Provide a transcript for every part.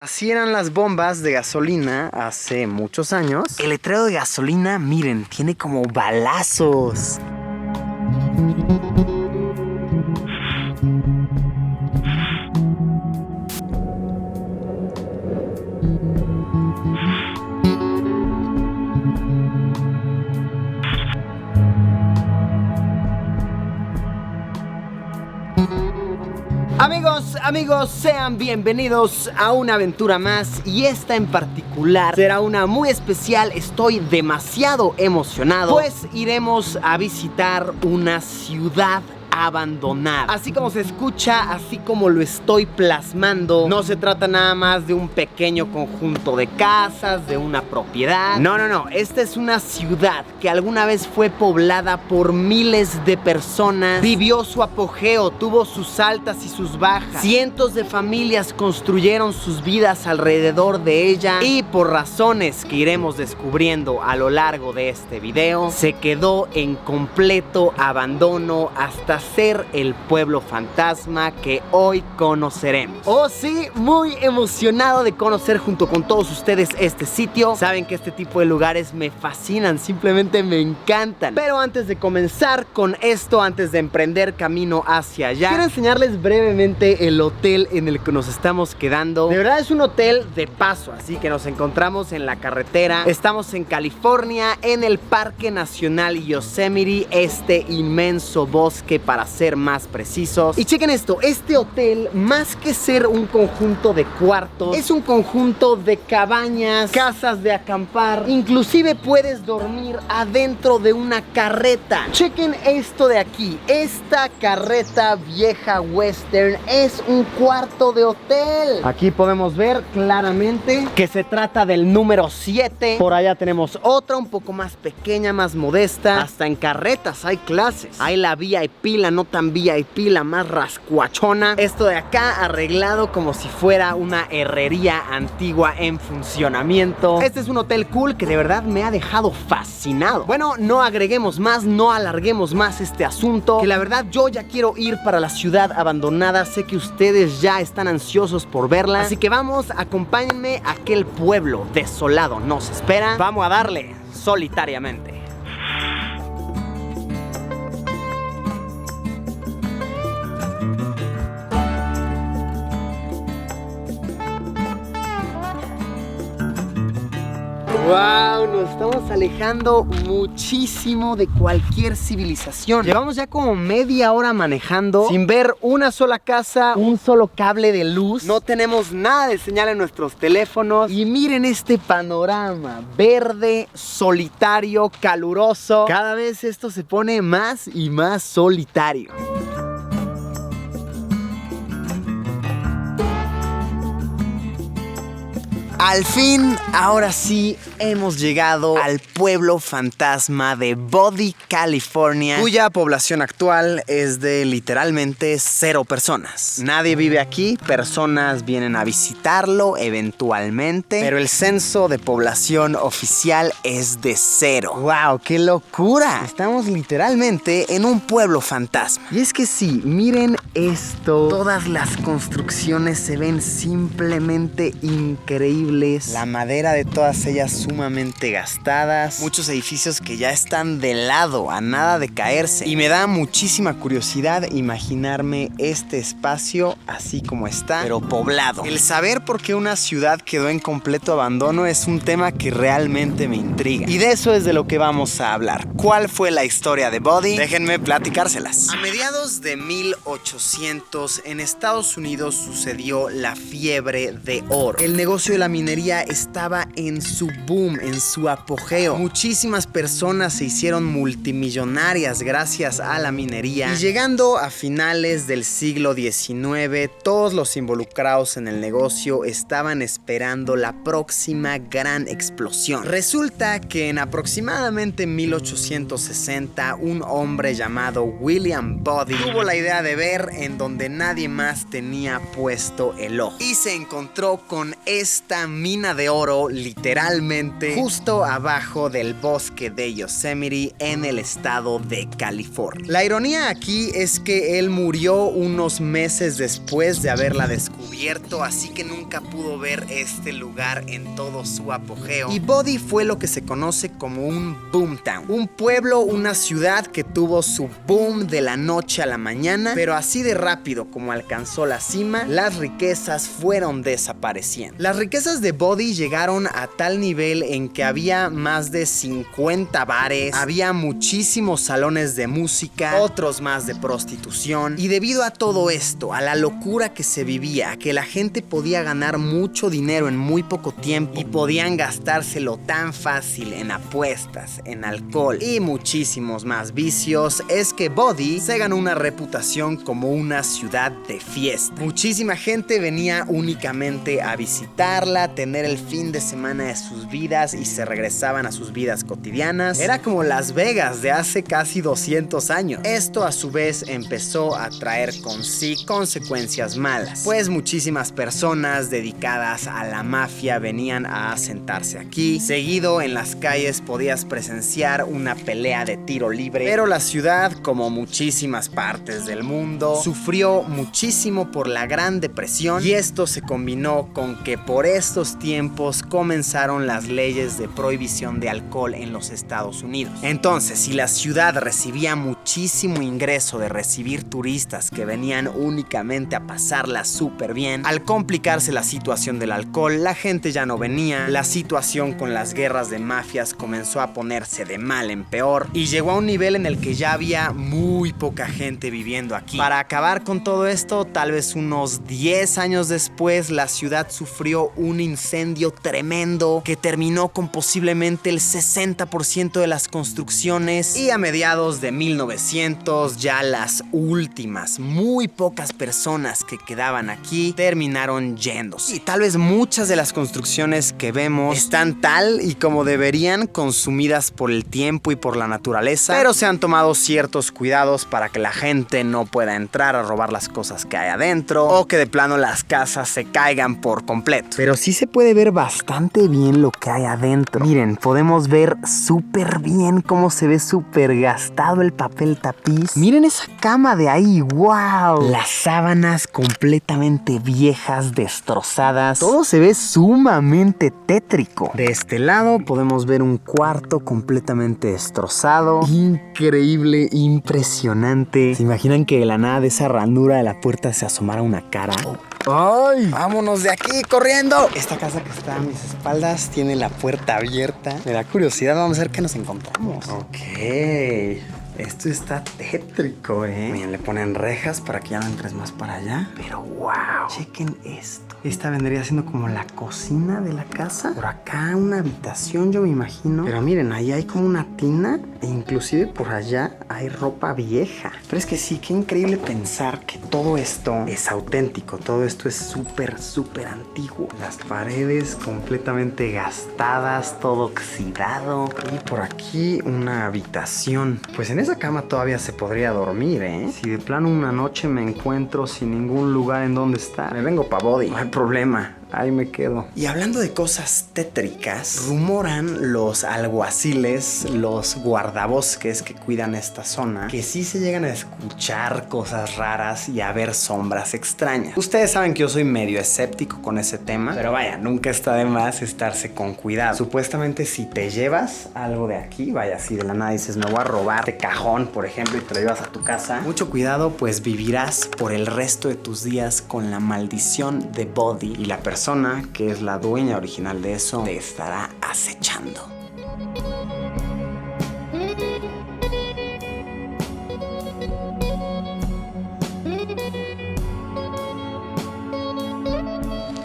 Así eran las bombas de gasolina hace muchos años. El letrero de gasolina, miren, tiene como balazos. Amigos, sean bienvenidos a una aventura más, y esta en particular será una muy especial. Estoy demasiado emocionado, pues iremos a visitar una ciudad abandonada. Así como se escucha, así como lo estoy plasmando, no se trata nada más de un pequeño conjunto de casas, de una propiedad. No, esta es una ciudad que alguna vez fue poblada por miles de personas. Vivió su apogeo, tuvo sus altas y sus bajas. Cientos de familias construyeron sus vidas alrededor de ella, y por razones que iremos descubriendo a lo largo de este video, se quedó en completo abandono hasta ser el pueblo fantasma que hoy conoceremos. Oh sí, muy emocionado de conocer junto con todos ustedes este sitio. Saben que este tipo de lugares me fascinan, simplemente me encantan. Pero antes de comenzar con esto, antes de emprender camino hacia allá, quiero enseñarles brevemente el hotel en el que nos estamos quedando. De verdad es un hotel de paso, así que nos encontramos en la carretera. Estamos en California, en el Parque Nacional Yosemite, este inmenso bosque para ser más precisos. Y chequen esto, este hotel, más que ser un conjunto de cuartos, es un conjunto de cabañas, casas de acampar. Inclusive puedes dormir adentro de una carreta. Chequen esto de aquí, esta carreta vieja western es un cuarto de hotel. Aquí podemos ver claramente que se trata del número 7. Por allá tenemos otra un poco más pequeña, más modesta. Hasta en carretas hay clases. Hay la VIP, la no tan VIP, la más rascuachona. Esto de acá arreglado como si fuera una herrería antigua en funcionamiento. Este es un hotel cool que de verdad me ha dejado fascinado. Bueno, no agreguemos más, no alarguemos más este asunto, que la verdad yo ya quiero ir para la ciudad abandonada. Sé que ustedes ya están ansiosos por verla, así que vamos, acompáñenme. Aquel pueblo desolado nos espera. Vamos a darle solitariamente. Wow, nos estamos alejando muchísimo de cualquier civilización. Llevamos ya como media hora manejando sin ver una sola casa, un solo cable de luz. No tenemos nada de señal en nuestros teléfonos. Y miren este panorama, verde, solitario, caluroso. Cada vez esto se pone más y más solitario. Al fin, ahora sí, hemos llegado al pueblo fantasma de Bodie, California, cuya población actual es de literalmente 0 personas. Nadie vive aquí, personas vienen a visitarlo eventualmente, pero el censo de población oficial es de 0. ¡Wow! ¡Qué locura! Estamos literalmente en un pueblo fantasma. Y es que sí, miren esto. Todas las construcciones se ven simplemente increíbles. La madera de todas ellas sumamente gastadas. Muchos edificios que ya están de lado, a nada de caerse. Y me da muchísima curiosidad imaginarme este espacio así como está, pero poblado. El saber por qué una ciudad quedó en completo abandono es un tema que realmente me intriga. Y de eso es de lo que vamos a hablar. ¿Cuál fue la historia de Bodie? Déjenme platicárselas. A mediados de 1800 en Estados Unidos sucedió la fiebre de oro. El negocio de la minería estaba en su boom, en su apogeo. Muchísimas personas se hicieron multimillonarias gracias a la minería. Y llegando a finales del siglo XIX, todos los involucrados en el negocio estaban esperando la próxima gran explosión. Resulta que en aproximadamente 1860, un hombre llamado William Bodie tuvo la idea de ver en donde nadie más tenía puesto el ojo. Y se encontró con esta mina de oro, literalmente, justo abajo del bosque de Yosemite en el estado de California. La ironía aquí es que él murió unos meses después de haberla descubierto, así que nunca pudo ver este lugar en todo su apogeo. Y Bodie fue lo que se conoce como un boomtown, un pueblo, una ciudad que tuvo su boom de la noche a la mañana, pero así de rápido como alcanzó la cima, las riquezas fueron desapareciendo. Las riquezas de Bodie llegaron a tal nivel en que había más de 50 bares, había muchísimos salones de música, otros más de prostitución, y debido a todo esto, a la locura que se vivía, a que la gente podía ganar mucho dinero en muy poco tiempo y podían gastárselo tan fácil en apuestas, en alcohol y muchísimos más vicios, es que Bodie se ganó una reputación como una ciudad de fiesta. Muchísima gente venía únicamente a visitarla, tener el fin de semana de sus vidas y se regresaban a sus vidas cotidianas. Era como Las Vegas de hace casi 200 años. Esto a su vez empezó a traer con sí consecuencias malas, pues muchísimas personas dedicadas a la mafia venían a asentarse aquí. Seguido en las calles podías presenciar una pelea de tiro libre, pero la ciudad, como muchísimas partes del mundo, sufrió muchísimo por la Gran Depresión, y esto se combinó con que por estos tiempos comenzaron las leyes de prohibición de alcohol en los Estados Unidos. Entonces, si la ciudad recibía muchísimo ingreso de recibir turistas que venían únicamente a pasarla súper bien, al complicarse la situación del alcohol, la gente ya no venía, la situación con las guerras de mafias comenzó a ponerse de mal en peor y llegó a un nivel en el que ya había muy poca gente viviendo aquí. Para acabar con todo esto, tal vez unos 10 años después, la ciudad sufrió un incendio tremendo que terminó con posiblemente el 60% de las construcciones, y a mediados de 1900 ya las últimas, muy pocas personas que quedaban aquí terminaron yéndose. Y tal vez muchas de las construcciones que vemos están tal y como deberían, consumidas por el tiempo y por la naturaleza, pero se han tomado ciertos cuidados para que la gente no pueda entrar a robar las cosas que hay adentro, o que de plano las casas se caigan por completo. Pero sí se puede ver bastante bien lo que hay adentro. Miren, podemos ver súper bien cómo se ve súper gastado el papel tapiz. Miren esa cama de ahí, wow. Las sábanas completamente viejas, destrozadas. Todo se ve sumamente tétrico. De este lado podemos ver un cuarto completamente destrozado. Increíble, impresionante. ¿Se imaginan que de la nada de esa ranura de la puerta se asomara una cara? ¡Ay! ¡Vámonos de aquí, corriendo! Esta casa que está a mis espaldas tiene la puerta abierta. Me da curiosidad, vamos a ver qué nos encontramos. Ok. Esto está tétrico, Miren, le ponen rejas para que ya no entres más para allá. Pero wow, chequen esto. Esta vendría siendo como la cocina de la casa. Por acá una habitación, yo me imagino. Pero miren, ahí hay como una tina. E inclusive por allá hay ropa vieja. Pero es que sí, qué increíble pensar que todo esto es auténtico. Todo esto es súper, súper antiguo. Las paredes completamente gastadas, todo oxidado. Y por aquí una habitación. Pues en esa cama todavía se podría dormir, Si de plano una noche me encuentro sin ningún lugar en donde estar, me vengo pa' Bodie. No hay problema. Ahí me quedo. Y hablando de cosas tétricas, rumoran los alguaciles, los guardabosques que cuidan esta zona, que sí se llegan a escuchar cosas raras y a ver sombras extrañas. Ustedes saben que yo soy medio escéptico con ese tema, pero vaya, nunca está de más estarse con cuidado. Supuestamente si te llevas algo de aquí, vaya, si de la nada dices me voy a robar este cajón, por ejemplo, y te lo llevas a tu casa, mucho cuidado, pues vivirás por el resto de tus días con la maldición de Bodie, y la persona que es la dueña original de eso te estará acechando.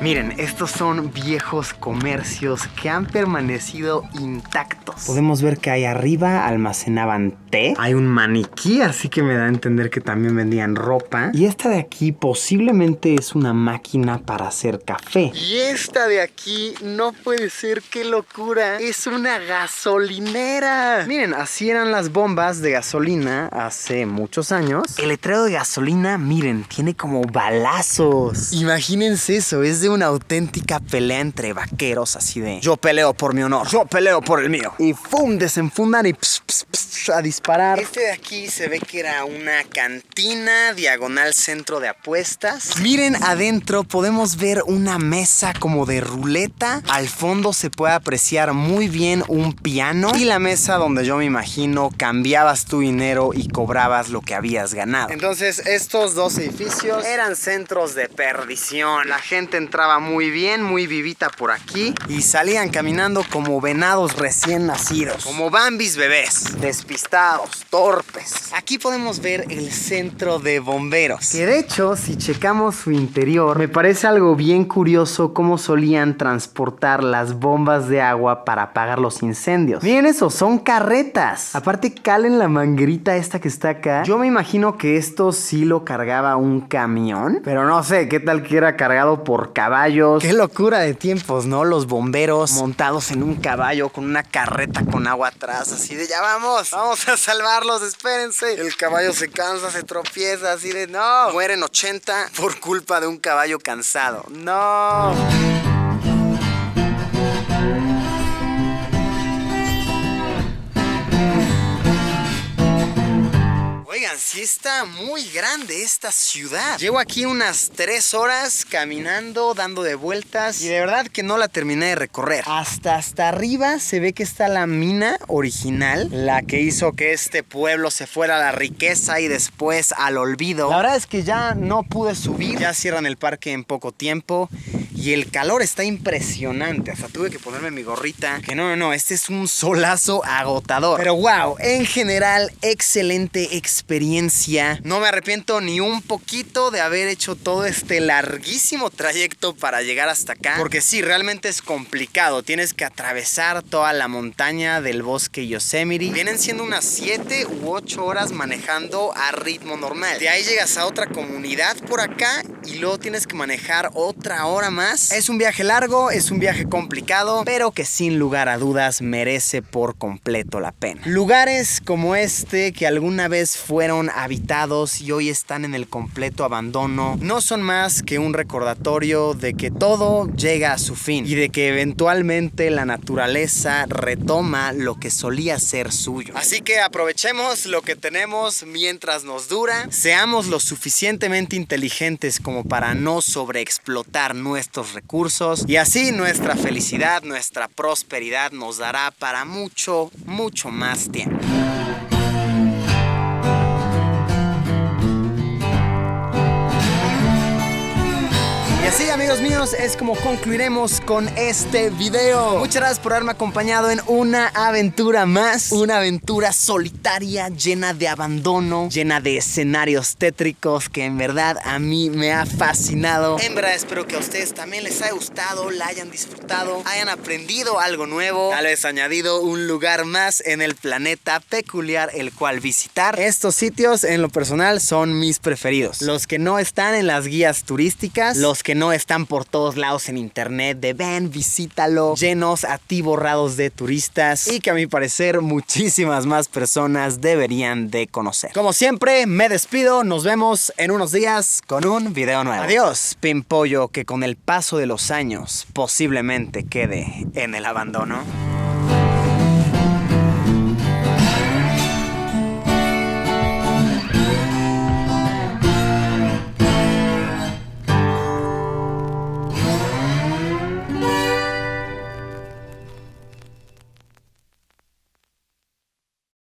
Miren, estos son viejos comercios que han permanecido intactos. Podemos ver que ahí arriba almacenaban té. Hay un maniquí, así que me da a entender que también vendían ropa. Y esta de aquí posiblemente es una máquina para hacer café. Y esta de aquí no puede ser, qué locura. Es una gasolinera. Miren, así eran las bombas de gasolina hace muchos años. El letrero de gasolina, miren, tiene como balazos. Imagínense eso, es de una auténtica pelea entre vaqueros, así de yo peleo por mi honor, yo peleo por el mío. Y ¡fum! Desenfundan y a disparar. Este de aquí se ve que era una cantina diagonal centro de apuestas. Miren adentro, podemos ver una mesa como de ruleta. Al fondo se puede apreciar muy bien un piano y la mesa donde yo me imagino cambiabas tu dinero y cobrabas lo que habías ganado. Entonces estos dos edificios eran centros de perdición. La gente entraba muy bien, muy vivita por aquí y salían caminando como venados recién nacidos, como Bambis bebés, despistados, torpes. Aquí podemos ver el centro de bomberos, que de hecho, si checamos su interior, me parece algo bien curioso cómo solían transportar las bombas de agua para apagar los incendios. Miren eso, son carretas. Aparte calen la manguerita esta que está acá. Yo me imagino que esto sí lo cargaba un camión, pero no sé, qué tal que era cargado por caballos. Qué locura de tiempos, ¿no? Los bomberos montados en un caballo con una carreta con agua atrás, así de ya vamos a salvarlos, espérense. El caballo se cansa, se tropieza, así de no. Mueren 80 por culpa de un caballo cansado. No. Oigan, sí está muy grande esta ciudad. Llevo aquí unas 3 horas caminando, dando de vueltas y de verdad que no la terminé de recorrer. Hasta arriba se ve que está la mina original, la que hizo que este pueblo se fuera a la riqueza y después al olvido. La verdad es que ya no pude subir, ya cierran el parque en poco tiempo y el calor está impresionante. Hasta tuve que ponerme mi gorrita, que no, este es un solazo agotador. Pero wow, en general, excelente experiencia. No me arrepiento ni un poquito de haber hecho todo este larguísimo trayecto para llegar hasta acá, porque sí, realmente es complicado. Tienes que atravesar toda la montaña del bosque Yosemite. Vienen siendo unas 7 u 8 horas manejando a ritmo normal. De ahí llegas a otra comunidad por acá y luego tienes que manejar otra hora más. Es un viaje largo, es un viaje complicado, pero que sin lugar a dudas merece por completo la pena. Lugares como este, que alguna vez fueron habitados y hoy están en el completo abandono, no son más que un recordatorio de que todo llega a su fin y de que eventualmente la naturaleza retoma lo que solía ser suyo. Así que aprovechemos lo que tenemos mientras nos dura, seamos lo suficientemente inteligentes como para no sobreexplotar nuestros recursos y así nuestra felicidad, nuestra prosperidad nos dará para mucho, mucho más tiempo. Y así, amigos míos, es como concluiremos con este video. Muchas gracias por haberme acompañado en una aventura más. Una aventura solitaria, llena de abandono, llena de escenarios tétricos que en verdad a mí me ha fascinado. En verdad espero que a ustedes también les haya gustado, la hayan disfrutado, hayan aprendido algo nuevo, tal vez añadido un lugar más en el planeta peculiar el cual visitar. Estos sitios en lo personal son mis preferidos. Los que no están en las guías turísticas, los que no están por todos lados en internet de ven, visítalo, llenos atiborrados de turistas y que a mi parecer muchísimas más personas deberían de conocer. Como siempre, me despido, nos vemos en unos días con un video nuevo. Adiós, pimpollo que con el paso de los años posiblemente quede en el abandono.